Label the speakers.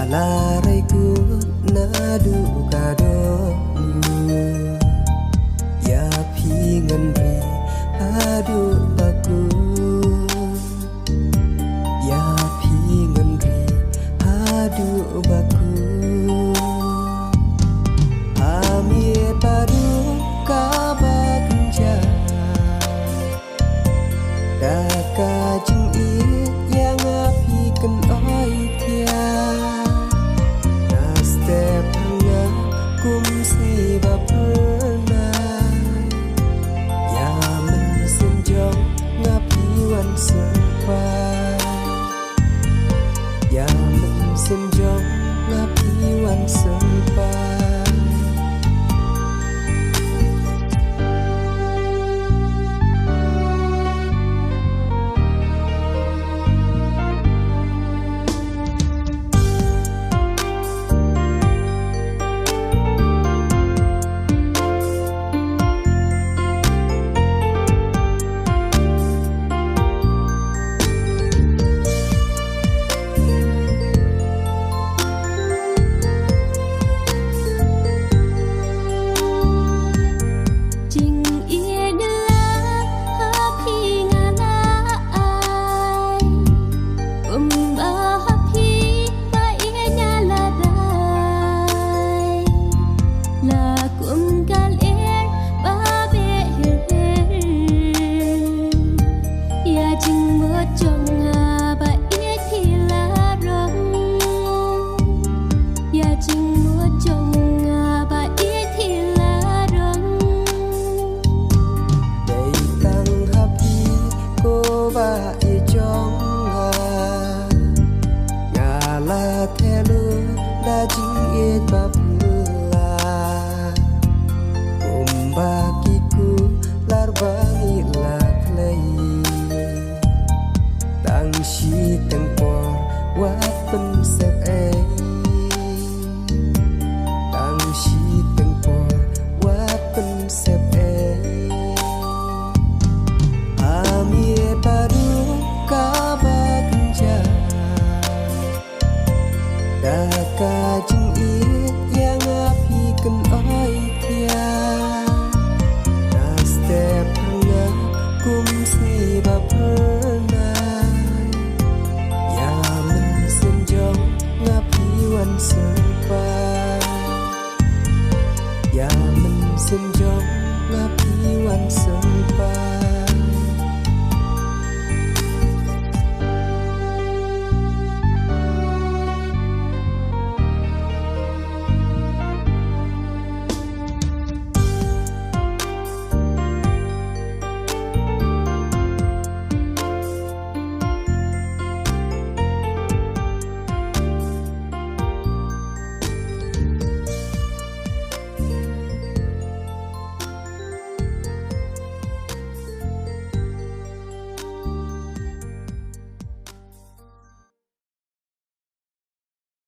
Speaker 1: Laraiku nadu kado ya pingan ri adu baku ya pingan ri adu baku amir baru kabagenja daka jing it yang apiken oi tia si ba pernah ya mensenjong ngapiwan sempat ya mensenjong ngapiwan sempat jing it babula bagiku larbangi laklai tang si tempor wapen sep tang si tempor wapen sep amir baru kabagenja